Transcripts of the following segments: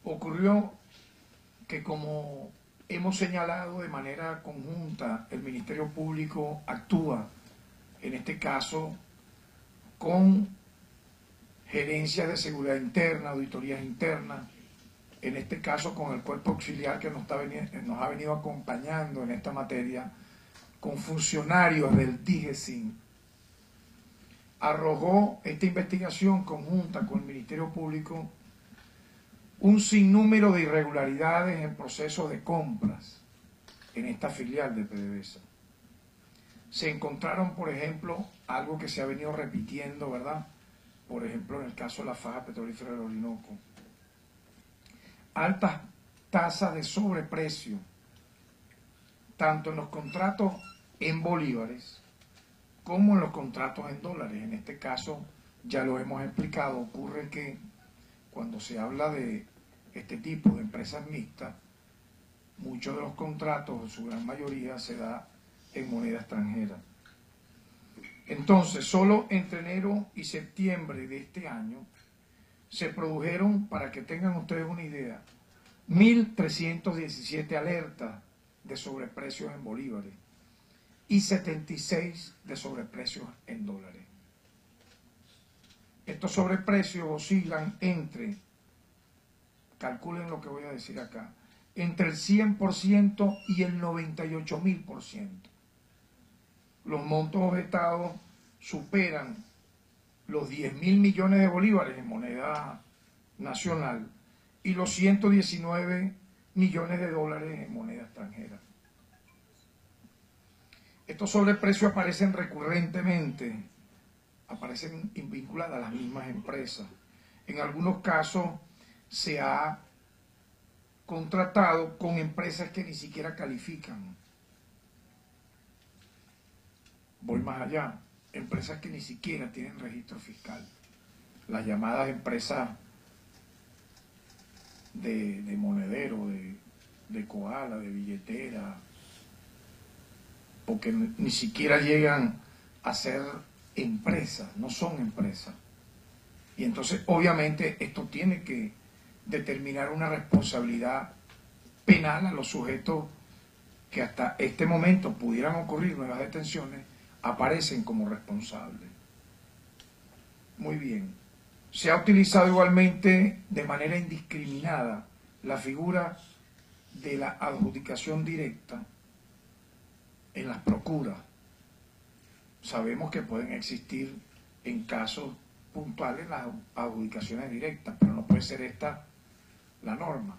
Ocurrió que, como hemos señalado de manera conjunta, el Ministerio Público actúa, en este caso, con gerencias de seguridad interna, auditorías internas, en este caso con el cuerpo auxiliar que nos ha venido acompañando en esta materia, con funcionarios del DIGESIN, arrojó esta investigación conjunta con el Ministerio Público un sinnúmero de irregularidades en procesos de compras en esta filial de PDVSA. Se encontraron, por ejemplo, algo que se ha venido repitiendo, ¿verdad? Por ejemplo, en el caso de la faja petrolífera del Orinoco. Altas tasas de sobreprecio, tanto en los contratos en bolívares como en los contratos en dólares. En este caso, ya lo hemos explicado, ocurre que cuando se habla de este tipo de empresas mixtas, muchos de los contratos, en su gran mayoría, se da en moneda extranjera. Entonces, solo entre enero y septiembre de este año se produjeron, para que tengan ustedes una idea, 1.317 alertas de sobreprecios en bolívares y 76 de sobreprecios en dólares. Estos sobreprecios oscilan entre, calculen lo que voy a decir acá, entre el 100% y el 98.000%. Los montos objetados superan los 10.000 millones de bolívares en moneda nacional y los 119 millones de dólares en moneda extranjera. Estos sobreprecios aparecen recurrentemente, aparecen vinculadas a las mismas empresas. En algunos casos se ha contratado con empresas que ni siquiera califican. Voy más allá, empresas que ni siquiera tienen registro fiscal. Las llamadas empresas de monedero, de koala, de billetera, o que ni siquiera llegan a ser empresas, no son empresas. Y entonces, obviamente, esto tiene que determinar una responsabilidad penal a los sujetos que hasta este momento pudieran ocurrir nuevas detenciones, aparecen como responsables. Muy bien. Se ha utilizado igualmente de manera indiscriminada la figura de la adjudicación directa en las procuras. Sabemos que pueden existir en casos puntuales las adjudicaciones directas, pero no puede ser esta la norma.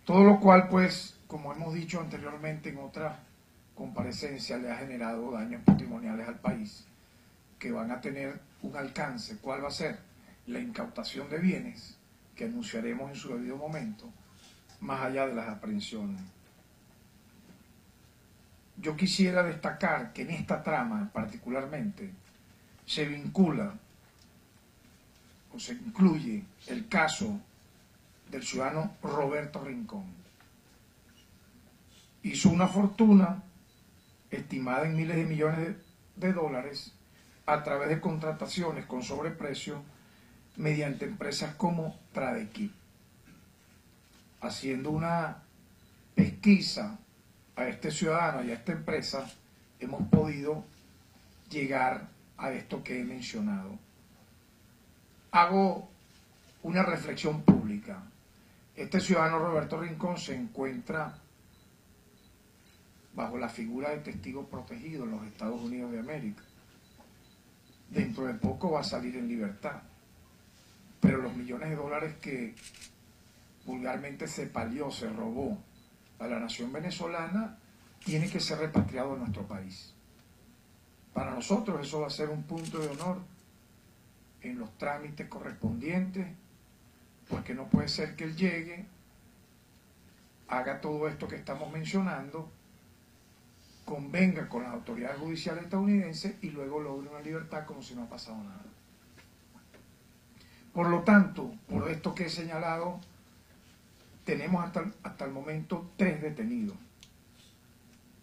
Todo lo cual, pues, como hemos dicho anteriormente en otras comparecencias, le ha generado daños patrimoniales al país que van a tener un alcance. ¿Cuál va a ser? La incautación de bienes, que anunciaremos en su debido momento, más allá de las aprehensiones. Yo quisiera destacar que en esta trama particularmente se vincula o se incluye el caso del ciudadano Roberto Rincón. Hizo una fortuna estimada en miles de millones de dólares a través de contrataciones con sobreprecio mediante empresas como Tradequip. Haciendo una pesquisa a este ciudadano y a esta empresa, hemos podido llegar a esto que he mencionado. Hago una reflexión pública. Este ciudadano Roberto Rincón se encuentra bajo la figura de testigo protegido en los Estados Unidos de América. Dentro de poco va a salir en libertad. Pero los millones de dólares que vulgarmente se palió, se robó a la nación venezolana, tiene que ser repatriado a nuestro país. Para nosotros eso va a ser un punto de honor en los trámites correspondientes, porque no puede ser que él llegue, haga todo esto que estamos mencionando, convenga con las autoridades judiciales estadounidenses y luego logre una libertad como si no ha pasado nada. Por lo tanto, por esto que he señalado, tenemos hasta el momento 3 detenidos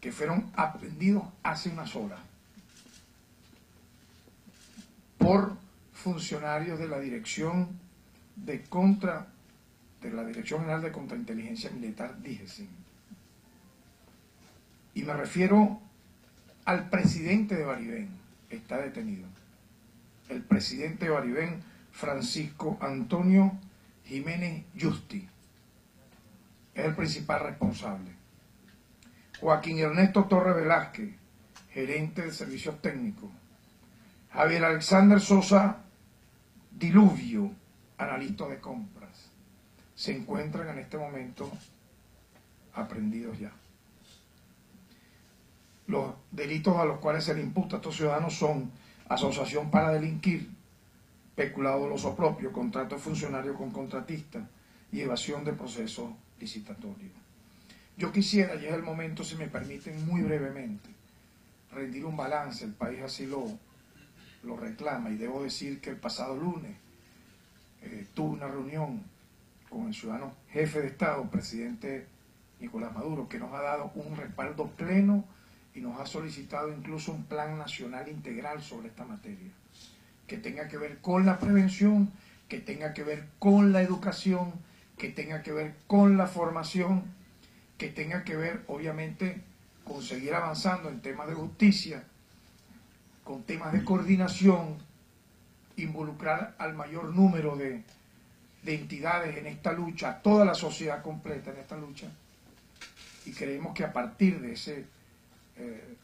que fueron aprehendidos hace unas horas por funcionarios de la Dirección de de la Dirección General de Contrainteligencia Militar, DIGESIM. Y me refiero al presidente de Baribén, está detenido. El presidente de Baribén, Francisco Antonio Jiménez Justi, es el principal responsable. Joaquín Ernesto Torres Velázquez, gerente de servicios técnicos. Javier Alexander Sosa Diluvio, analista de compras. Se encuentran en este momento aprehendidos ya. Los delitos a los cuales se le imputa a estos ciudadanos son asociación para delinquir, peculado doloso propio, contrato de funcionario con contratista y evasión de procesos licitatorios. Yo quisiera, ya es el momento, si me permiten, muy brevemente, rendir un balance. El país así lo reclama, y debo decir que el pasado lunes tuve una reunión con el ciudadano jefe de Estado, presidente Nicolás Maduro, que nos ha dado un respaldo pleno y nos ha solicitado incluso un plan nacional integral sobre esta materia, que tenga que ver con la prevención, que tenga que ver con la educación, que tenga que ver con la formación, que tenga que ver, obviamente, con seguir avanzando en temas de justicia, con temas de coordinación, involucrar al mayor número de entidades en esta lucha, a toda la sociedad completa en esta lucha, y creemos que a partir de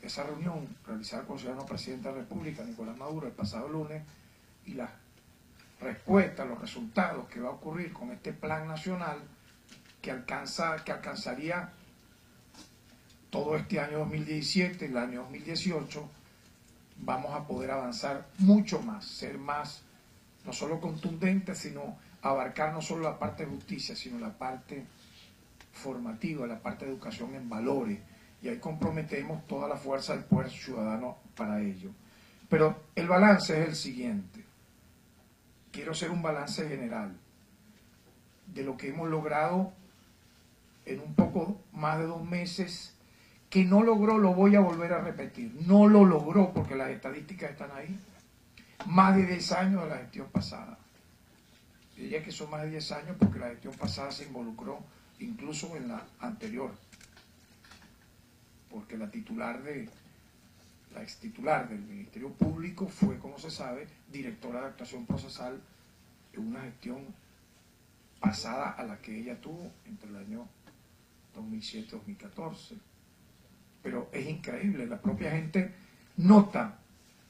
esa reunión realizada con el ciudadano presidente de la República, Nicolás Maduro, el pasado lunes, y las respuestas, los resultados que va a ocurrir con este plan nacional que alcanzaría todo este año 2017, el año 2018, vamos a poder avanzar mucho más, ser más, no solo contundentes, sino abarcar no solo la parte de justicia, sino la parte formativa, la parte de educación en valores, y ahí comprometemos toda la fuerza del poder ciudadano para ello. Pero el balance es el siguiente. Quiero hacer un balance general de lo que hemos logrado en un poco más de 2 meses. Que no logró, lo voy a volver a repetir, no lo logró porque las estadísticas están ahí. Más de 10 años de la gestión pasada. Yo diría que son más de 10 años porque la gestión pasada se involucró incluso en la anterior. Porque la ex titular del Ministerio Público fue, como se sabe, directora de actuación procesal en una gestión pasada a la que ella tuvo entre el año 2007 y 2014. Pero es increíble, la propia gente nota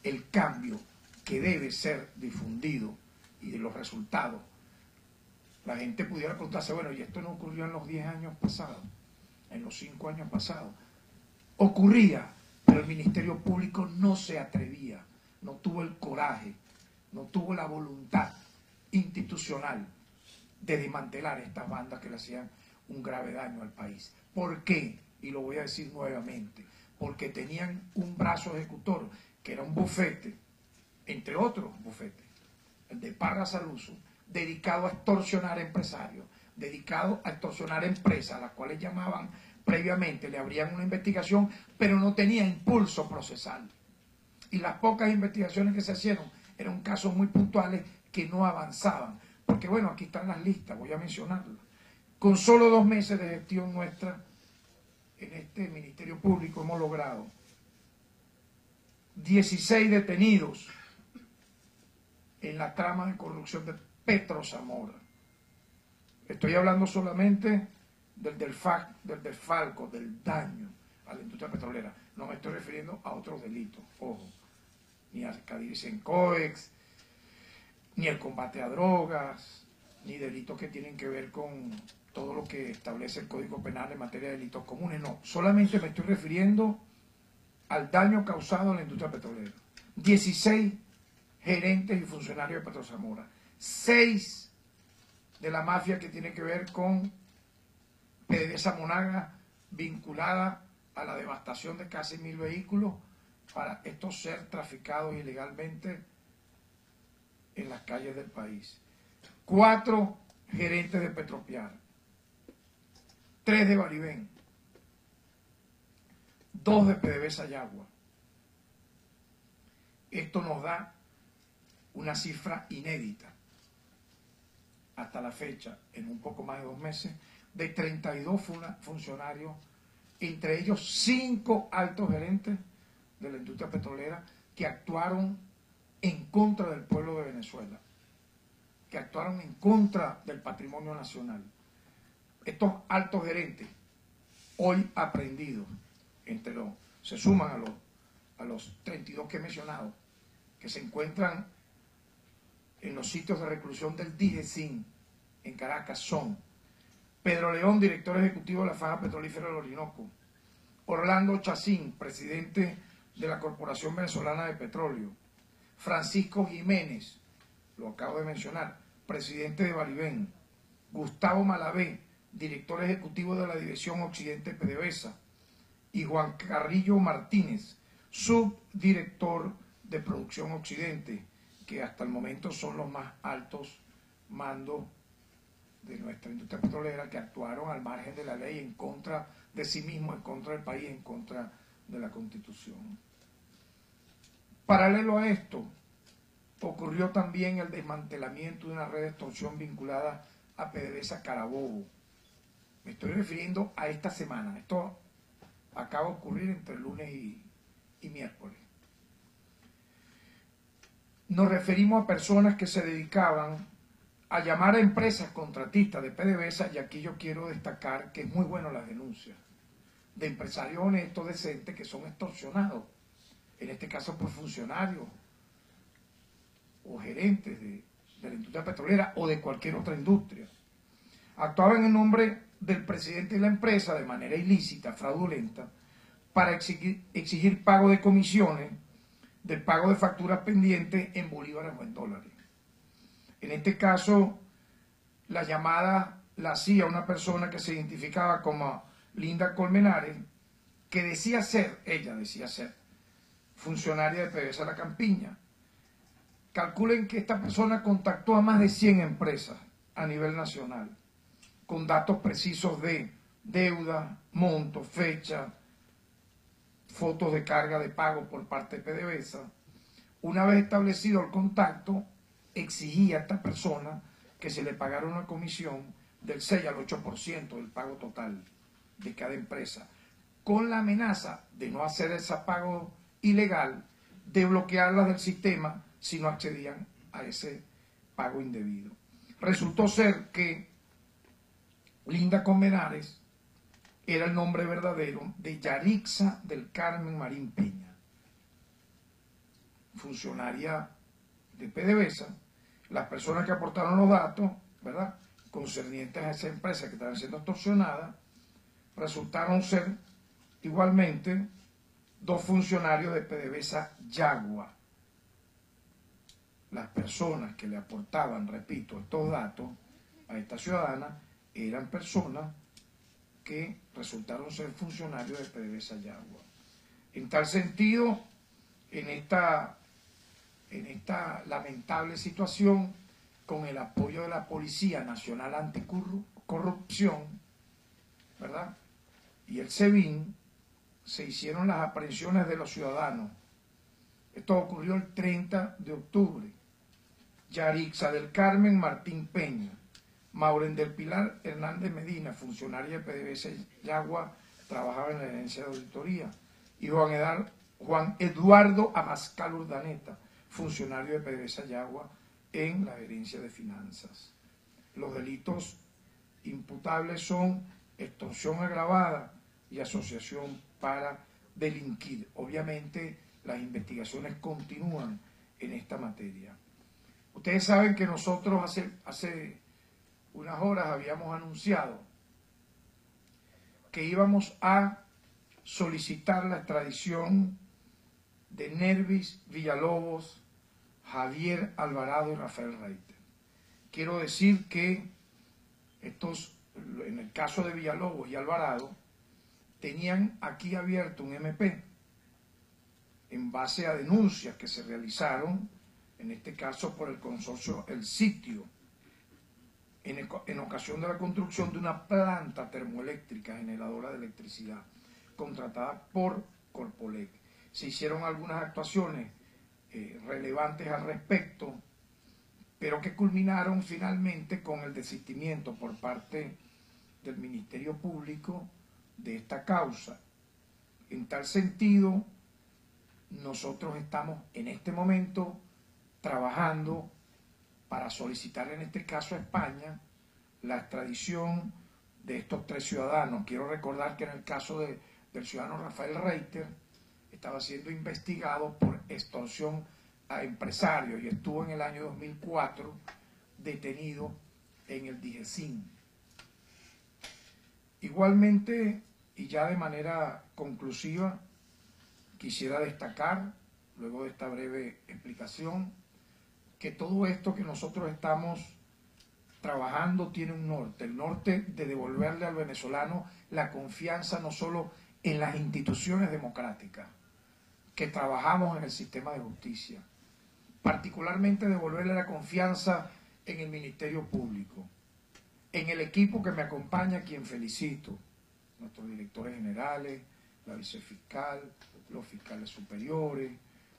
el cambio que debe ser difundido y de los resultados. La gente pudiera preguntarse, bueno, y esto no ocurrió en los 10 años pasados, en los 5 años pasados. Ocurría, pero el Ministerio Público no se atrevía, no tuvo el coraje, no tuvo la voluntad institucional de desmantelar estas bandas que le hacían un grave daño al país. ¿Por qué? Y lo voy a decir nuevamente, porque tenían un brazo ejecutor, que era un bufete, entre otros bufetes, el de Parra Saluzzo, dedicado a extorsionar empresarios, dedicado a extorsionar empresas, a las cuales llamaban previamente, le abrían una investigación, pero no tenía impulso procesal. Y las pocas investigaciones que se hicieron eran casos muy puntuales que no avanzaban. Porque bueno, aquí están las listas, voy a mencionarlas. Con solo 2 meses de gestión nuestra en este Ministerio Público hemos logrado 16 detenidos en la trama de corrupción de Petro Zamora. Estoy hablando solamente del desfalco, del daño a la industria petrolera. No me estoy refiriendo a otros delitos, ojo, ni a Cadiz en COEX, ni el combate a drogas, ni delitos que tienen que ver con todo lo que establece el Código Penal en materia de delitos comunes. No, solamente me estoy refiriendo al daño causado a la industria petrolera. 16 gerentes y funcionarios de Petro Zamora, 6 de la mafia que tiene que ver con PDVSA Monagas, vinculada a la devastación de casi 1000 vehículos para estos ser traficados ilegalmente en las calles del país. 4 gerentes de Petropiar, 3 de Baribén, 2 de PDVSA Yagua. Esto nos da una cifra inédita hasta la fecha, en un poco más de 2 meses, de 32 funcionarios, entre ellos 5 altos gerentes de la industria petrolera que actuaron en contra del pueblo de Venezuela, que actuaron en contra del patrimonio nacional. Estos altos gerentes, hoy aprendidos, se suman a los 32 que he mencionado, que se encuentran en los sitios de reclusión del DIGESIN en Caracas, son Pedro León, director ejecutivo de la Faja Petrolífera del Orinoco; Orlando Chacín, presidente de la Corporación Venezolana de Petróleo; Francisco Jiménez, lo acabo de mencionar, presidente de Baribén; Gustavo Malavé, director ejecutivo de la División Occidente PDVSA; y Juan Carrillo Martínez, subdirector de Producción Occidente, que hasta el momento son los más altos mandos de nuestra industria petrolera, que actuaron al margen de la ley, en contra de sí mismos, en contra del país, en contra de la Constitución. Paralelo a esto, ocurrió también el desmantelamiento de una red de extorsión vinculada a PDVSA Carabobo. Me estoy refiriendo a esta semana. Esto acaba de ocurrir entre lunes y miércoles. Nos referimos a personas que se dedicaban a llamar a empresas contratistas de PDVSA, y aquí yo quiero destacar que es muy bueno las denuncias de empresarios honestos, decentes, que son extorsionados, en este caso por funcionarios o gerentes de la industria petrolera o de cualquier otra industria. Actuaban en nombre del presidente de la empresa de manera ilícita, fraudulenta, para exigir pago de comisiones, del pago de facturas pendientes en bolívares o en dólares. En este caso, la llamada la hacía una persona que se identificaba como Linda Colmenares, que ella decía ser funcionaria de PDVSA La Campiña. Calculen que esta persona contactó a más de 100 empresas a nivel nacional, con datos precisos de deuda, monto, fecha, fotos de carga de pago por parte de PDVSA. Una vez establecido el contacto, exigía a esta persona que se le pagara una comisión del 6 al 8% del pago total de cada empresa, con la amenaza de no hacer ese pago ilegal, de bloquearlas del sistema si no accedían a ese pago indebido. Resultó ser que Linda Colmenares era el nombre verdadero de Yarixa del Carmen Marín Peña, funcionaria de PDVSA. Las personas que aportaron los datos, ¿verdad?, concernientes a esa empresa que estaban siendo extorsionadas, resultaron ser igualmente 2 funcionarios de PDVSA Yagua. Las personas que le aportaban, repito, estos datos a esta ciudadana eran personas que resultaron ser funcionarios de PDVSA Yagua. En tal sentido, en esta lamentable situación, con el apoyo de la Policía Nacional Anticorrupción, ¿verdad?, y el SEBIN, se hicieron las aprehensiones de los ciudadanos. Esto ocurrió el 30 de octubre. Yarixa del Carmen Martín Peña, Mauren del Pilar Hernández Medina, funcionaria de PDVSA Yagua, trabajaba en la gerencia de auditoría, y Juan Eduardo Abascal Urdaneta, funcionario de PDVSA Yagua en la gerencia de finanzas. Los delitos imputables son extorsión agravada y asociación para delinquir. Obviamente las investigaciones continúan en esta materia. Ustedes saben que nosotros hace unas horas habíamos anunciado que íbamos a solicitar la extradición de Nervis Villalobos, Javier Alvarado y Rafael Reiter. Quiero decir que en el caso de Villalobos y Alvarado, tenían aquí abierto un MP en base a denuncias que se realizaron, en este caso por el consorcio El Sitio, en ocasión de la construcción de una planta termoeléctrica generadora de electricidad contratada por Corpolec. Se hicieron algunas actuaciones relevantes al respecto, pero que culminaron finalmente con el desistimiento por parte del Ministerio Público de esta causa. En tal sentido, nosotros estamos en este momento trabajando para solicitar en este caso a España la extradición de estos 3 ciudadanos. Quiero recordar que en el caso del ciudadano Rafael Reiter estaba siendo investigado por extorsión a empresarios y estuvo en el año 2004 detenido en el DIGESIN. Igualmente, y ya de manera conclusiva, quisiera destacar, luego de esta breve explicación, que todo esto que nosotros estamos trabajando tiene un norte, el norte de devolverle al venezolano la confianza no solo en las instituciones democráticas, que trabajamos en el sistema de justicia, particularmente devolverle la confianza en el Ministerio Público, en el equipo que me acompaña, a quien felicito, nuestros directores generales, la vicefiscal, los fiscales superiores,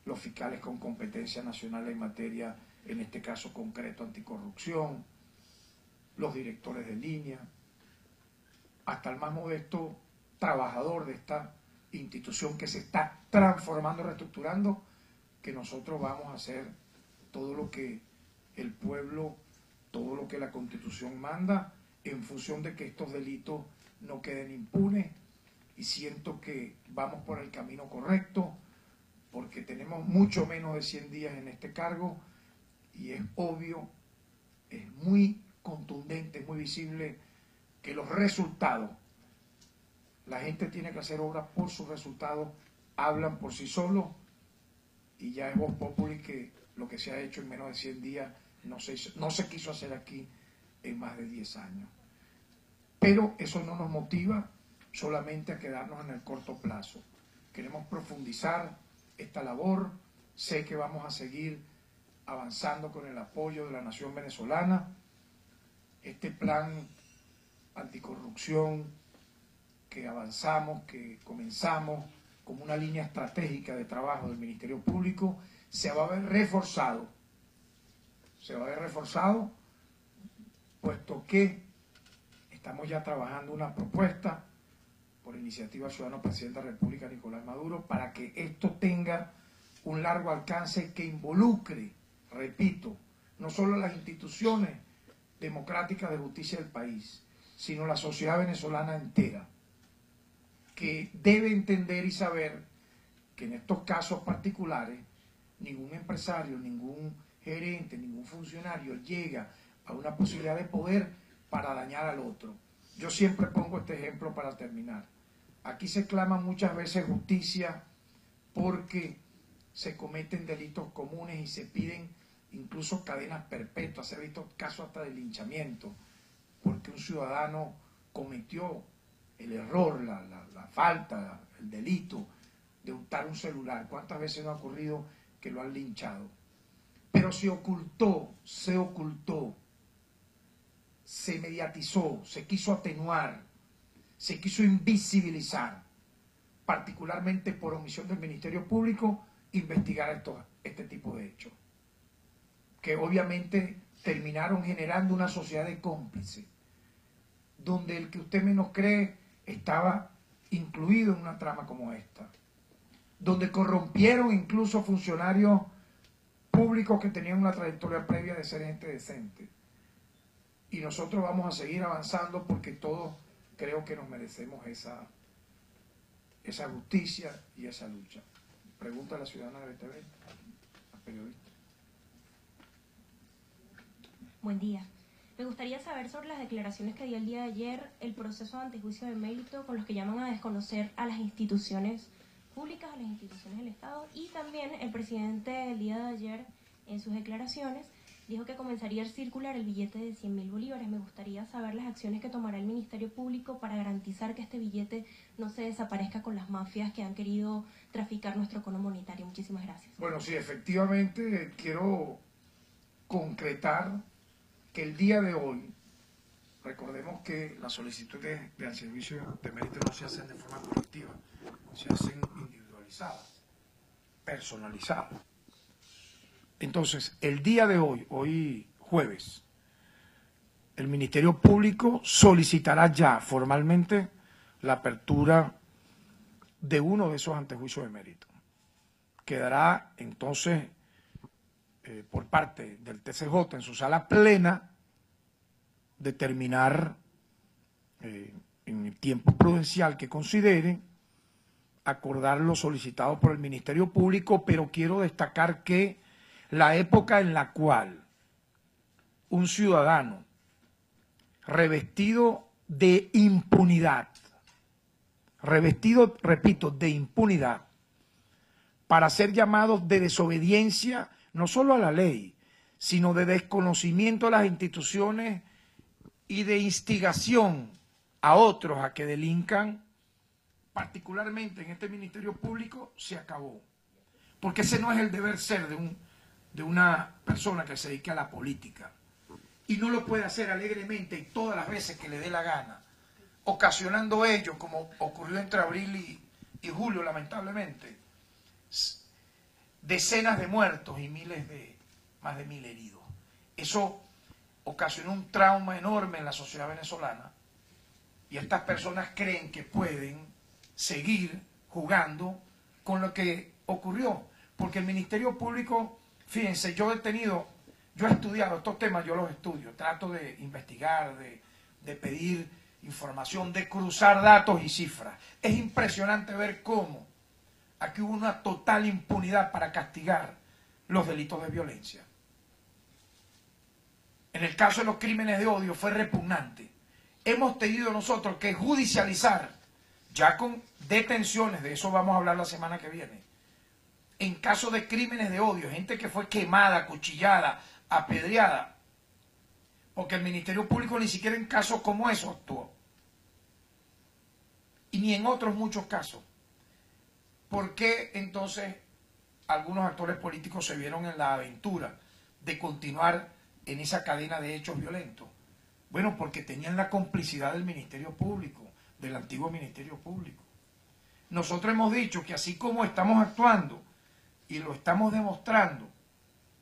los fiscales con competencia nacional en materia, en este caso concreto, anticorrupción, los directores de línea, hasta el más modesto trabajador de esta institución que se está transformando, reestructurando, que nosotros vamos a hacer todo lo que el pueblo, todo lo que la Constitución manda, en función de que estos delitos no queden impunes, y siento que vamos por el camino correcto, porque tenemos mucho menos de 100 días en este cargo, y es obvio, es muy contundente, es muy visible que los resultados, la gente tiene que hacer obras por sus resultados, hablan por sí solos, y ya es voz populi que lo que se ha hecho en menos de 100 días no se quiso hacer aquí en más de 10 años. Pero eso no nos motiva solamente a quedarnos en el corto plazo. Queremos profundizar esta labor, sé que vamos a seguir avanzando con el apoyo de la nación venezolana. Este plan anticorrupción que avanzamos, que comenzamos como una línea estratégica de trabajo del Ministerio Público, se va a ver reforzado. Se va a ver reforzado, puesto que estamos ya trabajando una propuesta por iniciativa ciudadana Presidente de la República Nicolás Maduro para que esto tenga un largo alcance que involucre, repito, no solo las instituciones democráticas de justicia del país, sino la sociedad venezolana entera, que debe entender y saber que en estos casos particulares ningún empresario, ningún gerente, ningún funcionario llega a una posibilidad de poder para dañar al otro. Yo siempre pongo este ejemplo para terminar. Aquí se clama muchas veces justicia porque se cometen delitos comunes y se piden incluso cadenas perpetuas. Se ha visto casos hasta de linchamiento porque un ciudadano cometió el error, la falta, el delito de hurtar un celular. ¿Cuántas veces no ha ocurrido que lo han linchado? Pero se ocultó, se mediatizó, se quiso atenuar, se quiso invisibilizar, particularmente por omisión del Ministerio Público, investigar este tipo de hechos, que obviamente terminaron generando una sociedad de cómplices, donde el que usted menos cree estaba incluido en una trama como esta, donde corrompieron incluso funcionarios públicos que tenían una trayectoria previa de ser gente decente. Y nosotros vamos a seguir avanzando porque todos creo que nos merecemos esa justicia y esa lucha. Pregunta a la ciudadana de BTV, a periodista. Buen día. Me gustaría saber sobre las declaraciones que dio el día de ayer el proceso de antejuicio de mérito con los que llaman a desconocer a las instituciones públicas, a las instituciones del Estado, y también el presidente el día de ayer en sus declaraciones dijo que comenzaría a circular el billete de 100.000 bolívares. Me gustaría saber las acciones que tomará el Ministerio Público para garantizar que este billete no se desaparezca con las mafias que han querido traficar nuestro cono monetario. Muchísimas gracias. Bueno, sí, efectivamente quiero concretar que el día de hoy, recordemos que las solicitudes de servicio de mérito no se hacen de forma colectiva, se hacen individualizadas, personalizadas. Entonces, el día de hoy jueves, el Ministerio Público solicitará ya formalmente la apertura de uno de esos antejuicios de mérito. Quedará entonces por parte del TCJ en su sala plena determinar en el tiempo prudencial que considere acordar lo solicitado por el Ministerio Público, pero quiero destacar que la época en la cual un ciudadano revestido de impunidad, revestido, repito, de impunidad, para ser llamados de desobediencia, no solo a la ley, sino de desconocimiento a las instituciones y de instigación a otros a que delincan, particularmente en este Ministerio Público, se acabó. Porque ese no es el deber ser de una persona que se dedique a la política. Y no lo puede hacer alegremente y todas las veces que le dé la gana, ocasionando ello, como ocurrió entre abril y julio, lamentablemente, decenas de muertos y más de 1000 heridos. Eso ocasionó un trauma enorme en la sociedad venezolana y estas personas creen que pueden seguir jugando con lo que ocurrió, porque el Ministerio Público, fíjense, yo he estudiado estos temas, yo los estudio, trato de investigar, de pedir información, de cruzar datos y cifras. Es impresionante ver cómo aquí hubo una total impunidad para castigar los delitos de violencia. En el caso de los crímenes de odio fue repugnante. Hemos tenido nosotros que judicializar, ya con detenciones, de eso vamos a hablar la semana que viene, en caso de crímenes de odio, gente que fue quemada, cuchillada, apedreada, porque el Ministerio Público ni siquiera en casos como esos actuó. Y ni en otros muchos casos. ¿Por qué entonces algunos actores políticos se vieron en la aventura de continuar en esa cadena de hechos violentos? Bueno, porque tenían la complicidad del Ministerio Público, del antiguo Ministerio Público. Nosotros hemos dicho que así como estamos actuando, y lo estamos demostrando,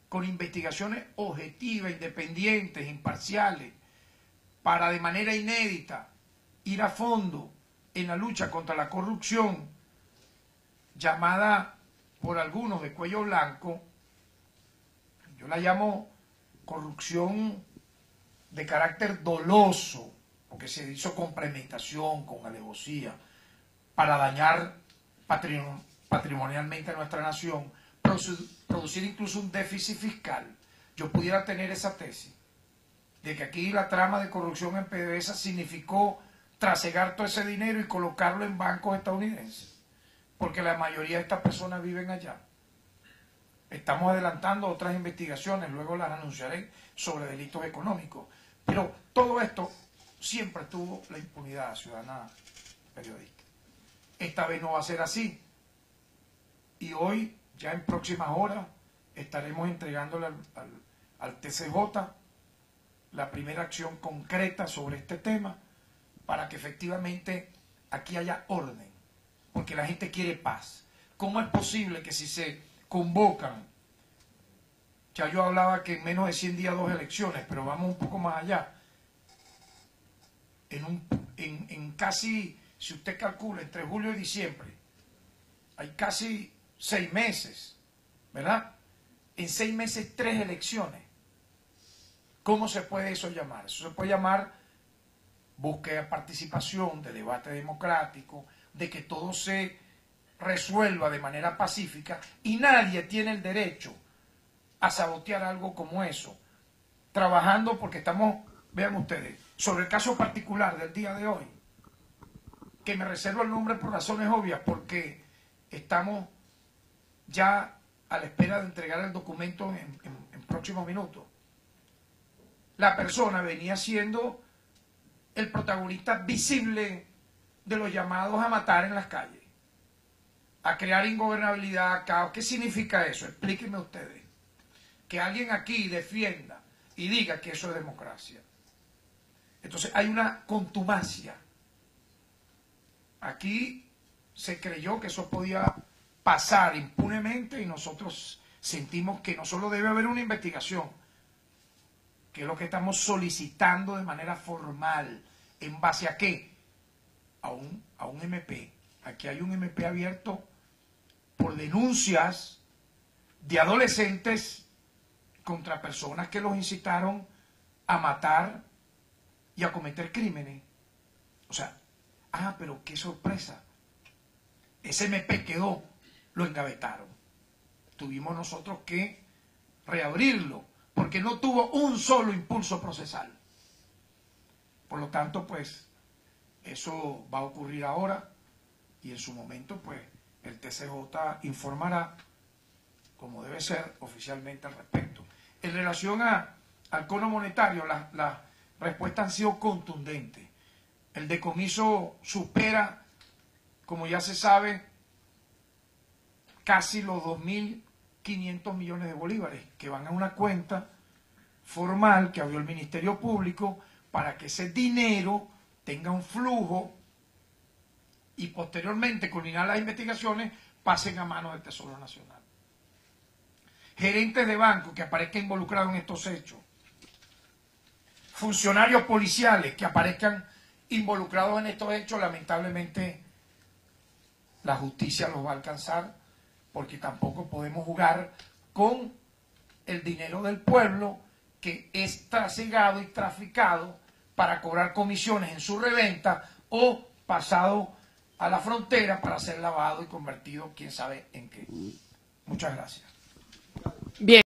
con investigaciones objetivas, independientes, imparciales, para de manera inédita ir a fondo en la lucha contra la corrupción, llamada por algunos de cuello blanco, yo la llamo corrupción de carácter doloso, porque se hizo con premeditación, con alevosía, para dañar patrimonialmente a nuestra nación, producir incluso un déficit fiscal. Yo pudiera tener esa tesis de que aquí la trama de corrupción en PDVSA significó trasegar todo ese dinero y colocarlo en bancos estadounidenses, porque la mayoría de estas personas viven allá. Estamos adelantando otras investigaciones, luego las anunciaré, sobre delitos económicos, pero todo esto siempre tuvo la impunidad ciudadana periodista. Esta vez no va a ser así, y hoy, ya en próximas horas, estaremos entregándole al TCJ la primera acción concreta sobre este tema, para que efectivamente aquí haya orden, porque la gente quiere paz. ¿Cómo es posible que si se convocan, ya yo hablaba que en menos de 100 días 2 elecciones, pero vamos un poco más allá, en casi, si usted calcula, entre julio y diciembre, hay casi 6 meses, ¿verdad? En 6 meses 3 elecciones. ¿Cómo se puede eso llamar? Eso se puede llamar búsqueda de participación, de debate democrático, de que todo se resuelva de manera pacífica, y nadie tiene el derecho a sabotear algo como eso, trabajando, porque estamos, vean ustedes, sobre el caso particular del día de hoy, que me reservo el nombre por razones obvias, porque estamos ya a la espera de entregar el documento en próximos minutos. La persona venía siendo el protagonista visible de los llamados a matar en las calles, a crear ingobernabilidad, caos. ¿Qué significa eso? Explíquenme ustedes. Que alguien aquí defienda y diga que eso es democracia. Entonces hay una contumacia. Aquí se creyó que eso podía pasar impunemente y nosotros sentimos que no solo debe haber una investigación, ¿Qué es lo que estamos solicitando de manera formal? ¿En base a qué? A un MP. Aquí hay un MP abierto por denuncias de adolescentes contra personas que los incitaron a matar y a cometer crímenes. O sea, pero qué sorpresa. Ese MP quedó, lo engavetaron. Tuvimos nosotros que reabrirlo, porque no tuvo un solo impulso procesal. Por lo tanto, pues, eso va a ocurrir ahora, y en su momento, pues, el TCJ informará, como debe ser, oficialmente al respecto. En relación al cono monetario, las respuestas han sido contundentes. El decomiso supera, como ya se sabe, casi los 2.500 millones de bolívares, que van a una cuenta formal que abrió el Ministerio Público para que ese dinero tenga un flujo y posteriormente, culminar las investigaciones, pasen a manos del Tesoro Nacional. Gerentes de banco que aparezcan involucrados en estos hechos, funcionarios policiales que aparezcan involucrados en estos hechos, lamentablemente la justicia los va a alcanzar, porque tampoco podemos jugar con el dinero del pueblo que es trasegado y traficado para cobrar comisiones en su reventa o pasado a la frontera para ser lavado y convertido quién sabe en qué. Muchas gracias. Bien.